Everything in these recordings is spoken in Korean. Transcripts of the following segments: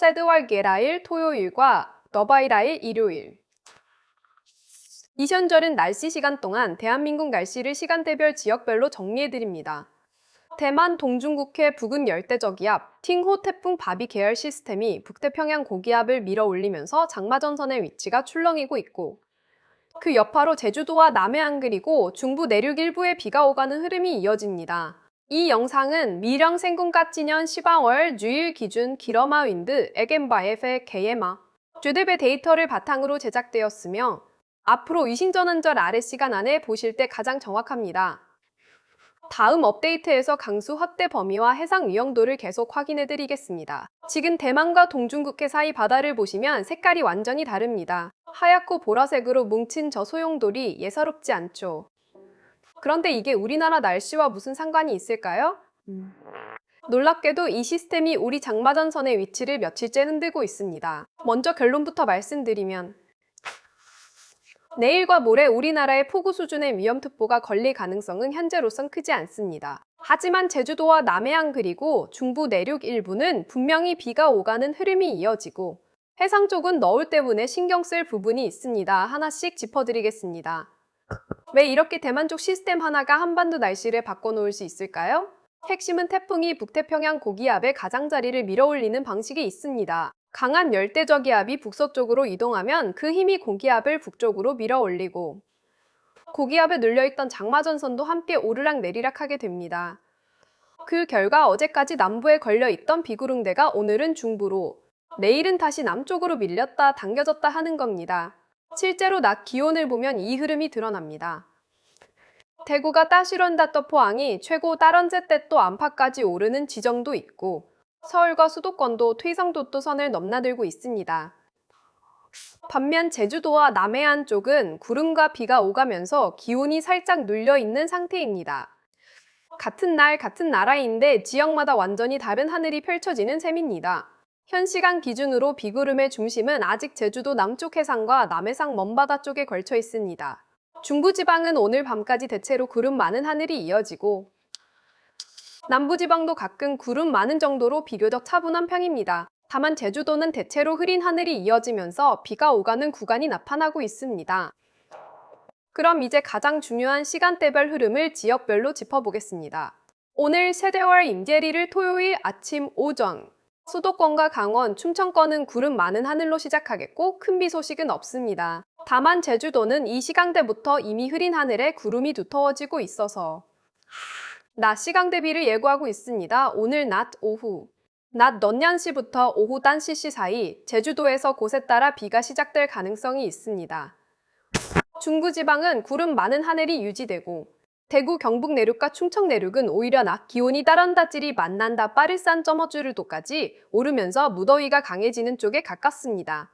세드월 게라일 토요일과 너바이라일 일요일. 이 시절은 날씨 시간 동안 대한민국 날씨를 시간대별 지역별로 정리해드립니다. 대만 동중국해 북은 열대저기압, 팅호 태풍 바비 계열 시스템이 북태평양 고기압을 밀어 올리면서 장마전선의 위치가 출렁이고 있고, 그 여파로 제주도와 남해안 그리고 중부 내륙 일부에 비가 오가는 흐름이 이어집니다. 이 영상은 미령 생군가찌년 10월 주일 기준 기러마 윈드 에겐바에페 게예마 주드베 데이터를 바탕으로 제작되었으며 앞으로 위신전환절 아래 시간 안에 보실 때 가장 정확합니다. 다음 업데이트에서 강수 확대 범위와 해상 위험도를 계속 확인해드리겠습니다. 지금 대만과 동중국해 사이 바다를 보시면 색깔이 완전히 다릅니다. 하얗고 보라색으로 뭉친 저 소용돌이 예사롭지 않죠. 그런데 이게 우리나라 날씨와 무슨 상관이 있을까요? 놀랍게도 이 시스템이 우리 장마전선의 위치를 며칠째 흔들고 있습니다. 먼저 결론부터 말씀드리면 내일과 모레 우리나라의 폭우 수준의 위험특보가 걸릴 가능성은 현재로선 크지 않습니다. 하지만 제주도와 남해안 그리고 중부 내륙 일부는 분명히 비가 오가는 흐름이 이어지고 해상 쪽은 너울 때문에 신경 쓸 부분이 있습니다. 하나씩 짚어드리겠습니다. 왜 이렇게 대만 쪽 시스템 하나가 한반도 날씨를 바꿔놓을 수 있을까요? 핵심은 태풍이 북태평양 고기압의 가장자리를 밀어올리는 방식이 있습니다. 강한 열대저기압이 북서쪽으로 이동하면 그 힘이 고기압을 북쪽으로 밀어올리고 고기압에 눌려있던 장마전선도 함께 오르락내리락하게 됩니다. 그 결과 어제까지 남부에 걸려있던 비구름대가 오늘은 중부로, 내일은 다시 남쪽으로 밀렸다 당겨졌다 하는 겁니다. 실제로 낮 기온을 보면 이 흐름이 드러납니다. 대구가 따시런다떠 포항이 최고 따런제떼또 안팎까지 오르는 지정도 있고 서울과 수도권도 퇴성도또 선을 넘나들고 있습니다. 반면 제주도와 남해안 쪽은 구름과 비가 오가면서 기온이 살짝 눌려있는 상태입니다. 같은 날 같은 나라인데 지역마다 완전히 다른 하늘이 펼쳐지는 셈입니다. 현 시간 기준으로 비구름의 중심은 아직 제주도 남쪽 해상과 남해상 먼바다 쪽에 걸쳐 있습니다. 중부지방은 오늘 밤까지 대체로 구름 많은 하늘이 이어지고 남부지방도 가끔 구름 많은 정도로 비교적 차분한 편입니다. 다만 제주도는 대체로 흐린 하늘이 이어지면서 비가 오가는 구간이 나타나고 있습니다. 그럼 이제 가장 중요한 시간대별 흐름을 지역별로 짚어보겠습니다. 오늘 세대월 임제리를 토요일 아침 오전 수도권과 강원, 충청권은 구름 많은 하늘로 시작하겠고 큰 비 소식은 없습니다. 다만 제주도는 이 시간대부터 이미 흐린 하늘에 구름이 두터워지고 있어서 낮 시간 대비를 예고하고 있습니다. 오늘 낮 오후 낮 넌년시부터 오후 딴시시 사이 제주도에서 곳에 따라 비가 시작될 가능성이 있습니다. 중부지방은 구름 많은 하늘이 유지되고 대구 경북 내륙과 충청 내륙은 오히려 낮 기온이 따른다질이 만난다 빠르산 점어주르도까지 오르면서 무더위가 강해지는 쪽에 가깝습니다.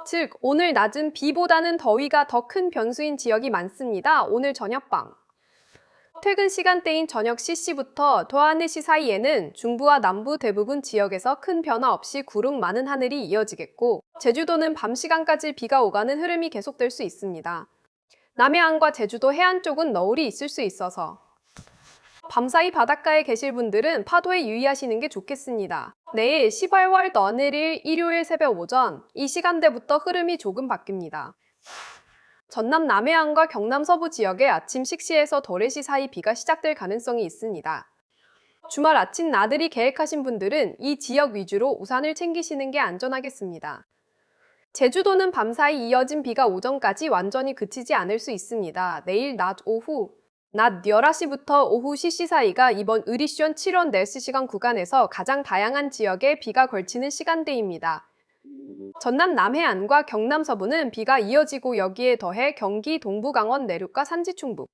즉 오늘 낮은 비보다는 더위가 더 큰 변수인 지역이 많습니다. 오늘 저녁밤 퇴근 시간대인 저녁 CC부터 도하 4시 사이에는 중부와 남부 대부분 지역에서 큰 변화 없이 구름 많은 하늘이 이어지겠고 제주도는 밤 시간까지 비가 오가는 흐름이 계속될 수 있습니다. 남해안과 제주도 해안 쪽은 너울이 있을 수 있어서 밤사이 바닷가에 계실 분들은 파도에 유의하시는 게 좋겠습니다. 내일 10월 너늘일 일요일 새벽 오전 이 시간대부터 흐름이 조금 바뀝니다. 전남 남해안과 경남 서부 지역에 아침 식시에서 도래시 사이 비가 시작될 가능성이 있습니다. 주말 아침 나들이 계획하신 분들은 이 지역 위주로 우산을 챙기시는 게 안전하겠습니다. 제주도는 밤사이 이어진 비가 오전까지 완전히 그치지 않을 수 있습니다. 내일 낮 오후 낮 11시부터 오후 CC 사이가 이번 의리션 7원 네스시간 구간에서 가장 다양한 지역에 비가 걸치는 시간대입니다. 전남 남해안과 경남 서부는 비가 이어지고 여기에 더해 경기 동부 강원 내륙과 산지 충북,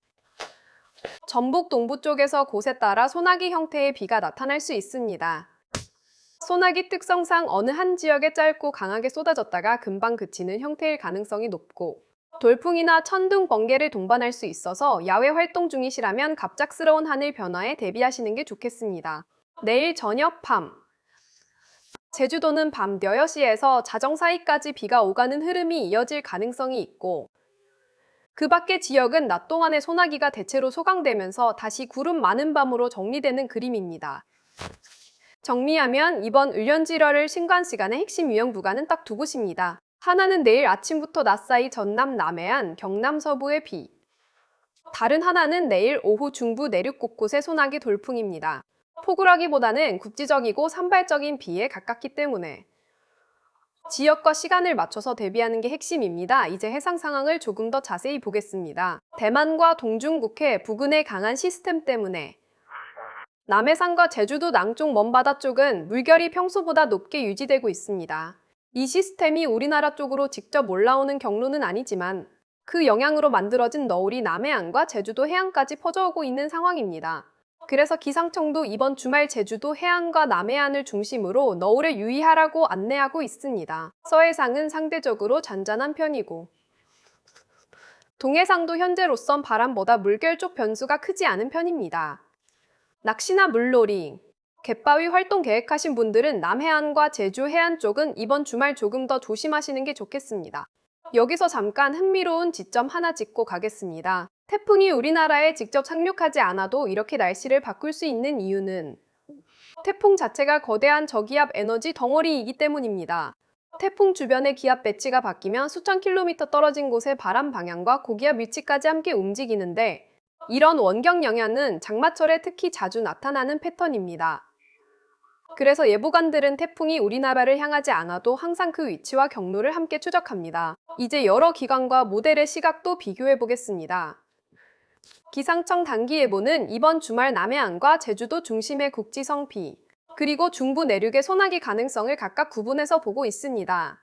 전북 동부 쪽에서 곳에 따라 소나기 형태의 비가 나타날 수 있습니다. 소나기 특성상 어느 한 지역에 짧고 강하게 쏟아졌다가 금방 그치는 형태일 가능성이 높고 돌풍이나 천둥, 번개를 동반할 수 있어서 야외 활동 중이시라면 갑작스러운 하늘 변화에 대비하시는 게 좋겠습니다. 내일 저녁 밤 제주도는 밤 6시에서 자정 사이까지 비가 오가는 흐름이 이어질 가능성이 있고 그 밖의 지역은 낮 동안에 소나기가 대체로 소강되면서 다시 구름 많은 밤으로 정리되는 그림입니다. 정리하면 이번 을연지열을 신관 시간의 핵심 유형 구간은 딱 두 곳입니다. 하나는 내일 아침부터 낮 사이 전남 남해안, 경남 서부의 비. 다른 하나는 내일 오후 중부 내륙 곳곳의 소나기 돌풍입니다. 폭우라기보다는 국지적이고 산발적인 비에 가깝기 때문에 지역과 시간을 맞춰서 대비하는 게 핵심입니다. 이제 해상 상황을 조금 더 자세히 보겠습니다. 대만과 동중국해 부근의 강한 시스템 때문에 남해상과 제주도 남쪽 먼바다 쪽은 물결이 평소보다 높게 유지되고 있습니다. 이 시스템이 우리나라 쪽으로 직접 올라오는 경로는 아니지만 그 영향으로 만들어진 너울이 남해안과 제주도 해안까지 퍼져오고 있는 상황입니다. 그래서 기상청도 이번 주말 제주도 해안과 남해안을 중심으로 너울에 유의하라고 안내하고 있습니다. 서해상은 상대적으로 잔잔한 편이고 동해상도 현재로선 바람보다 물결 쪽 변수가 크지 않은 편입니다. 낚시나 물놀이, 갯바위 활동 계획하신 분들은 남해안과 제주 해안 쪽은 이번 주말 조금 더 조심하시는 게 좋겠습니다. 여기서 잠깐 흥미로운 지점 하나 짚고 가겠습니다. 태풍이 우리나라에 직접 상륙하지 않아도 이렇게 날씨를 바꿀 수 있는 이유는 태풍 자체가 거대한 저기압 에너지 덩어리이기 때문입니다. 태풍 주변의 기압 배치가 바뀌면 수천 킬로미터 떨어진 곳의 바람 방향과 고기압 위치까지 함께 움직이는데 이런 원경 영향은 장마철에 특히 자주 나타나는 패턴입니다. 그래서 예보관들은 태풍이 우리나라를 향하지 않아도 항상 그 위치와 경로를 함께 추적합니다. 이제 여러 기관과 모델의 시각도 비교해 보겠습니다. 기상청 단기예보는 이번 주말 남해안과 제주도 중심의 국지성 비, 그리고 중부 내륙의 소나기 가능성을 각각 구분해서 보고 있습니다.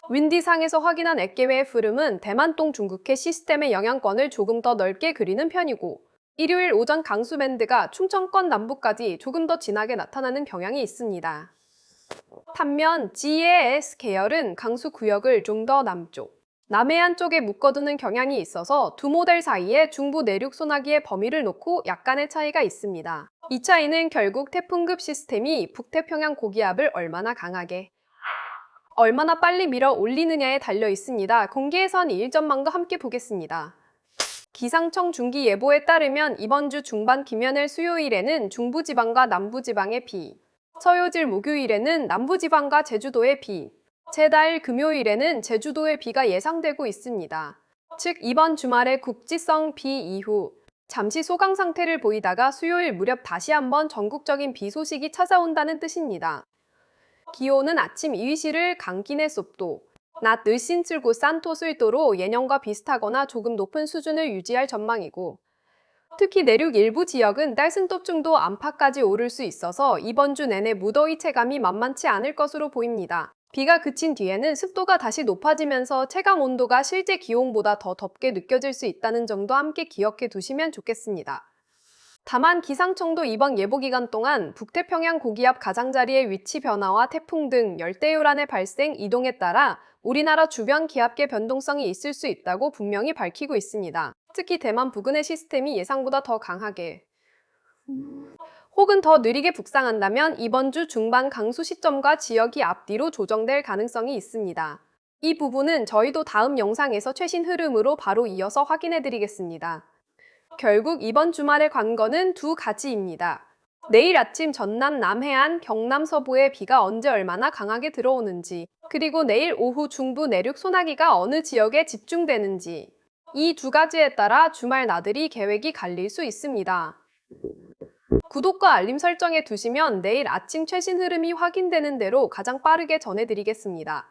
윈디상에서 확인한 액계외의 흐름은 대만동 중국해 시스템의 영향권을 조금 더 넓게 그리는 편이고 일요일 오전 강수밴드가 충청권 남부까지 조금 더 진하게 나타나는 경향이 있습니다. 반면 GAS 계열은 강수 구역을 좀 더 남쪽, 남해안 쪽에 묶어두는 경향이 있어서 두 모델 사이에 중부 내륙 소나기의 범위를 놓고 약간의 차이가 있습니다. 이 차이는 결국 태풍급 시스템이 북태평양 고기압을 얼마나 강하게, 얼마나 빨리 밀어 올리느냐에 달려 있습니다. 공개해선 일전망도 함께 보겠습니다. 기상청 중기 예보에 따르면 이번 주 중반 김연일 수요일에는 중부지방과 남부지방의 비, 서요질 목요일에는 남부지방과 제주도의 비, 제달 금요일에는 제주도의 비가 예상되고 있습니다. 즉 이번 주말에 국지성 비 이후 잠시 소강 상태를 보이다가 수요일 무렵 다시 한번 전국적인 비 소식이 찾아온다는 뜻입니다. 기온은 아침 이휘시를 강진의 섭도, 낮 늘씬 쓸고 산토 술도로 예년과 비슷하거나 조금 높은 수준을 유지할 전망이고 특히 내륙 일부 지역은 딸순토증도 안팎까지 오를 수 있어서 이번 주 내내 무더위 체감이 만만치 않을 것으로 보입니다. 비가 그친 뒤에는 습도가 다시 높아지면서 체감 온도가 실제 기온보다 더 덥게 느껴질 수 있다는 점도 함께 기억해 두시면 좋겠습니다. 다만 기상청도 이번 예보 기간 동안 북태평양 고기압 가장자리의 위치 변화와 태풍 등 열대요란의 발생, 이동에 따라 우리나라 주변 기압계 변동성이 있을 수 있다고 분명히 밝히고 있습니다. 특히 대만 부근의 시스템이 예상보다 더 강하게 혹은 더 느리게 북상한다면 이번 주 중반 강수 시점과 지역이 앞뒤로 조정될 가능성이 있습니다. 이 부분은 저희도 다음 영상에서 최신 흐름으로 바로 이어서 확인해 드리겠습니다. 결국 이번 주말의 관건은 두 가지입니다. 내일 아침 전남 남해안, 경남 서부에 비가 언제 얼마나 강하게 들어오는지, 그리고 내일 오후 중부 내륙 소나기가 어느 지역에 집중되는지, 이 두 가지에 따라 주말 나들이 계획이 갈릴 수 있습니다. 구독과 알림 설정해 두시면 내일 아침 최신 흐름이 확인되는 대로 가장 빠르게 전해드리겠습니다.